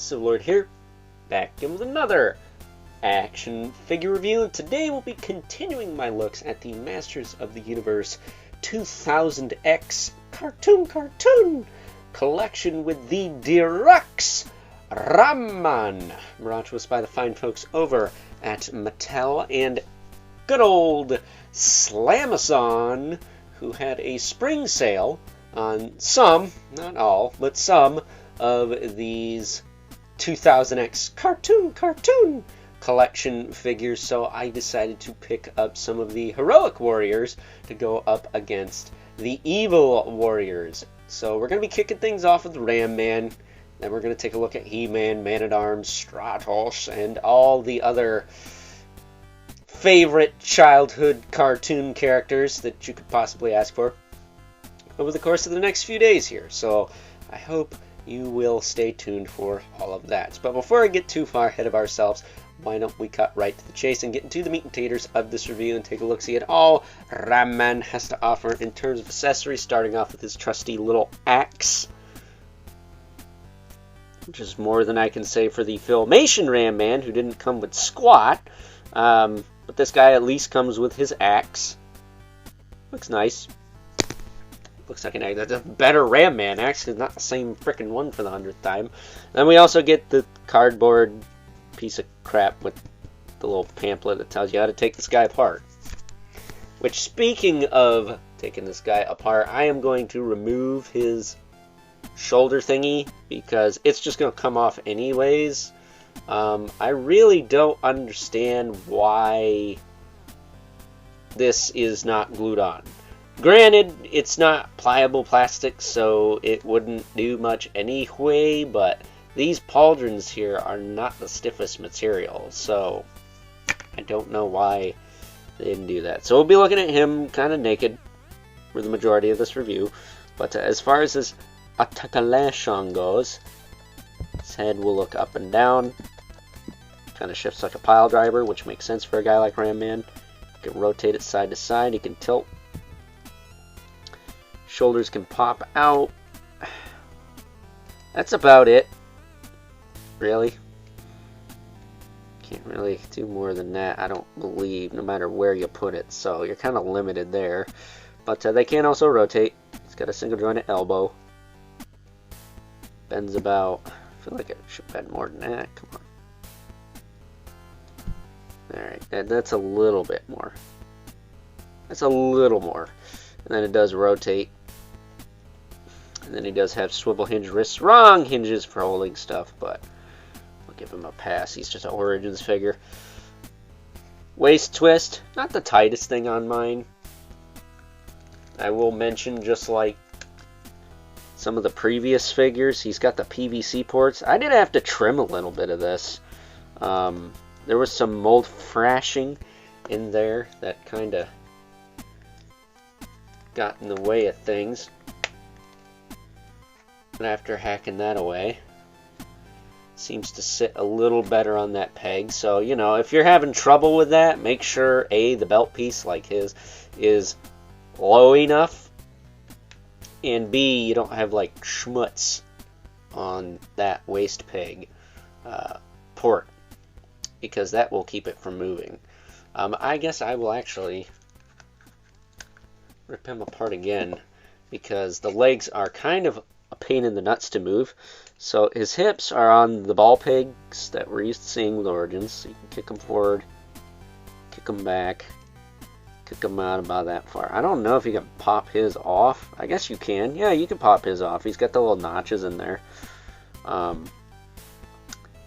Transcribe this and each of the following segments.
Civilord here, back in with another action figure review, and today we'll be continuing my looks at the Masters of the Universe 2000X cartoon collection with the Deluxe Raman, brought to us by the fine folks over at Mattel and good old Slamathon, who had a spring sale on some, not all, but some of these 2000X cartoon collection figures, so I decided to pick up some of the heroic warriors to go up against the evil warriors. So we're going to be kicking things off with Ram Man, then we're going to take a look at He-Man, Man-at-Arms, Stratos, and all the other favorite childhood cartoon characters that you could possibly ask for over the course of the next few days here. So I hope you will stay tuned for all of that. But before I get too far ahead of ourselves, why don't we cut right to the chase and get into the meat and taters of this review and take a look-see at all Ram Man has to offer in terms of accessories, starting off with his trusty little axe, which is more than I can say for the Filmation Ram Man, who didn't come with squat. But this guy at least comes with his axe. Looks nice. Looks like a better Ram Man axe, because not the same frickin' one for the 100th time. Then we also get the cardboard piece of crap with the little pamphlet that tells you how to take this guy apart. Which, speaking of taking this guy apart, I am going to remove his shoulder thingy, because it's just going to come off anyways. I really don't understand why this is not glued on. Granted, it's not pliable plastic, so it wouldn't do much anyway, but these pauldrons here are not the stiffest material, so I don't know why they didn't do that. So we'll be looking at him kind of naked for the majority of this review, but as far as his articulation goes, his head will look up and down, kind of shifts like a pile driver, which makes sense for a guy like Ram Man. He can rotate it side to side, he can tilt. Shoulders can pop out. That's about it, really. Can't really do more than that, I don't believe, no matter where you put it, so you're kind of limited there. But they can also rotate. He's got a single jointed elbow. Bends about, I feel like it should bend more than that. Come on. Alright, that's a little bit more. That's a little more. And then it does rotate. And then he does have swivel hinge wrists. Wrong hinges for holding stuff, but I'll give him a pass. He's just an Origins figure. Waist twist. Not the tightest thing on mine. I will mention, just like some of the previous figures, he's got the PVC ports. I did have to trim a little bit of this. There was some mold frashing in there that kind of got in the way of things. And after hacking that away, seems to sit a little better on that peg. So, you know, if you're having trouble with that, make sure A, the belt piece like his is low enough, and B, you don't have like schmutz on that waist peg port, because that will keep it from moving. I guess I will actually rip him apart again, because the legs are kind of a pain in the nuts to move. So his hips are on the ball pegs that we're used to seeing with Origins. So you can kick them forward, kick them back, kick them out about that far. I don't know if you can pop his off. I guess you can. Yeah, you can pop his off. He's got the little notches in there. And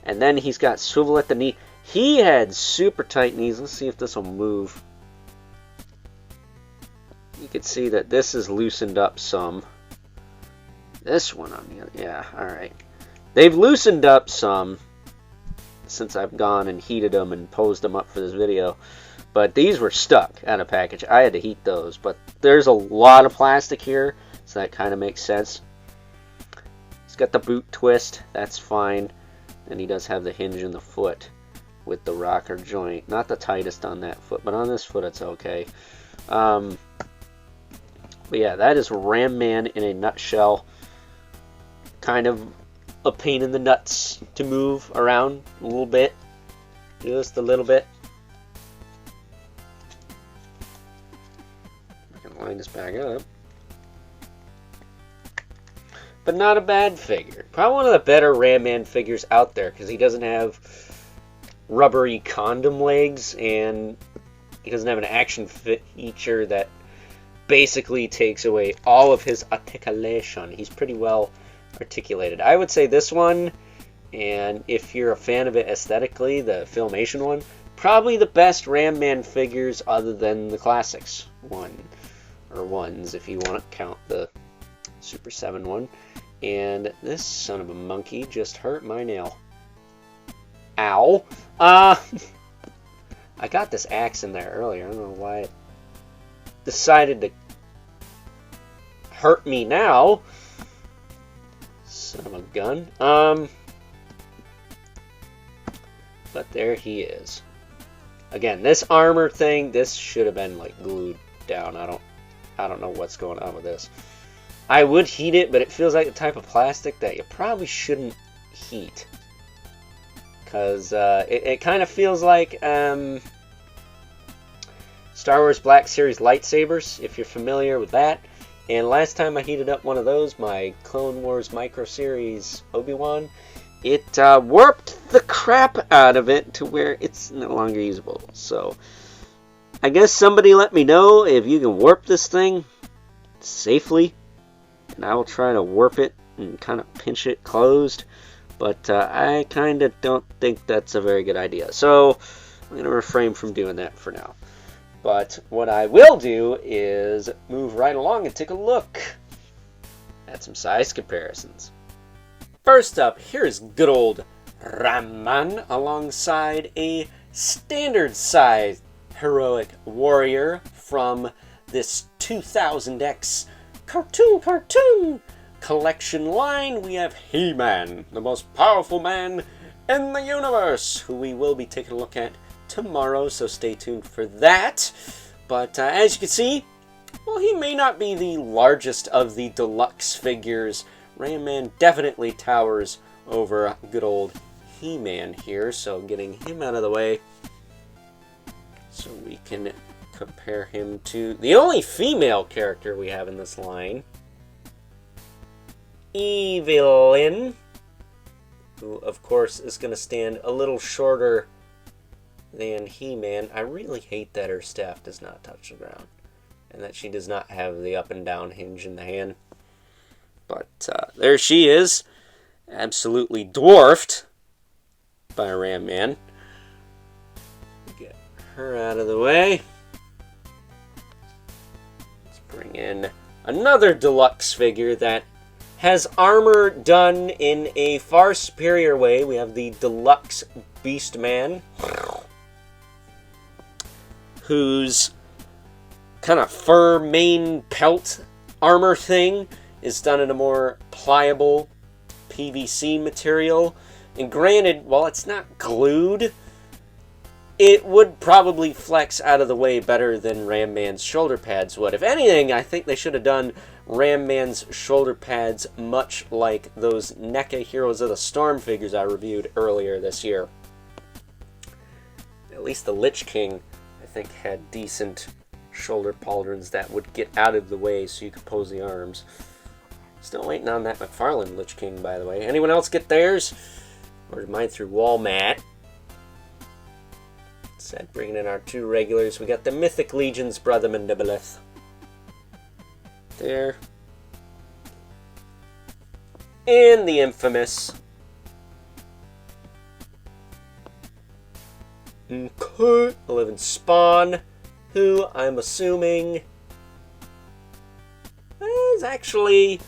then he's got swivel at the knee. He had super tight knees. Let's see if this will move. You can see that this is loosened up some. This one on the other, yeah, alright. They've loosened up some since I've gone and heated them and posed them up for this video. But these were stuck out of package. I had to heat those. But there's a lot of plastic here, so that kind of makes sense. He's got the boot twist, that's fine. And he does have the hinge in the foot with the rocker joint. Not the tightest on that foot, but on this foot it's okay. But yeah, that is Ram Man in a nutshell. Kind of a pain in the nuts to move around a little bit. Just a little bit. I can line this back up. But not a bad figure. Probably one of the better Ram Man figures out there because he doesn't have rubbery condom legs and he doesn't have an action feature that basically takes away all of his articulation. He's pretty well articulated. I would say this one, and if you're a fan of it aesthetically, the Filmation one, probably the best Ram Man figures other than the classics ones if you want to count the Super 7 one. And this son of a monkey just hurt my nail. Ow. I got this axe in there earlier. I don't know why it decided to hurt me now. Son of a gun. But there he is. Again, this armor thing, this should have been like glued down. I don't know what's going on with this. I would heat it, but it feels like the type of plastic that you probably shouldn't heat. Because it kind of feels like Star Wars Black Series lightsabers, if you're familiar with that. And last time I heated up one of those, my Clone Wars Micro Series Obi-Wan, it warped the crap out of it to where it's no longer usable. So, I guess somebody let me know if you can warp this thing safely. And I will try to warp it and kind of pinch it closed. But I kind of don't think that's a very good idea. So, I'm going to refrain from doing that for now. But what I will do is move right along and take a look at some size comparisons. First up, here's good old Ram Man alongside a standard size heroic warrior from this 2000X cartoon collection line. We have He-Man, the most powerful man in the universe, who we will be taking a look at tomorrow, so stay tuned for that. But as you can see, well, he may not be the largest of the deluxe figures. Ram Man definitely towers over good old He-Man here, so getting him out of the way so we can compare him to the only female character we have in this line, Evelyn, who of course is going to stand a little shorter than He-Man. I really hate that her staff does not touch the ground and that she does not have the up and down hinge in the hand. But there she is, absolutely dwarfed by Ram Man. Get her out of the way. Let's bring in another deluxe figure that has armor done in a far superior way. We have the Deluxe Beast Man, whose kind of fur mane pelt armor thing is done in a more pliable PVC material. And granted, while it's not glued, it would probably flex out of the way better than Ram Man's shoulder pads would. If anything, I think they should have done Ram Man's shoulder pads much like those NECA Heroes of the Storm figures I reviewed earlier this year. At least the Lich King, I think, had decent shoulder pauldrons that would get out of the way so you could pose the arms. Still waiting on that McFarlane Lich King, by the way. Anyone else get theirs? Ordered mine through Walmart. Said bringing in our two regulars. We got the Mythic Legion's Brother Mandibilith. There. And the infamous Okay, 11 Spawn, who I'm assuming is actually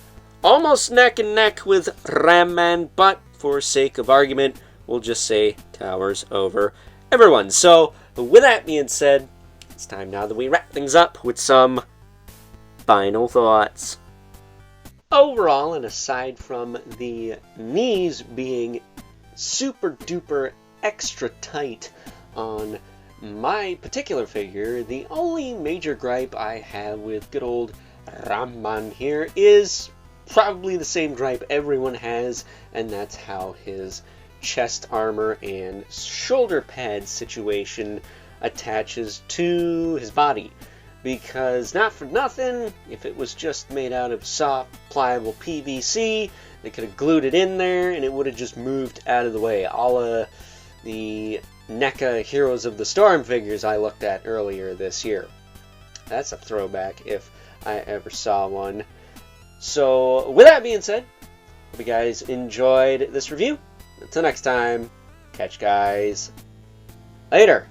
almost neck and neck with Ram Man, but for sake of argument, we'll just say towers over everyone. So, with that being said, it's time now that we wrap things up with some final thoughts. Overall, and aside from the knees being super duper extra tight on my particular figure, the only major gripe I have with good old Ram Man here is probably the same gripe everyone has, and that's how his chest armor and shoulder pad situation attaches to his body. Because not for nothing, if it was just made out of soft, pliable PVC, they could have glued it in there and it would have just moved out of the way. All of the NECA Heroes of the Storm figures I looked at earlier this year. That's a throwback if I ever saw one. So, with that being said, hope you guys enjoyed this review. Until next time, catch you guys later.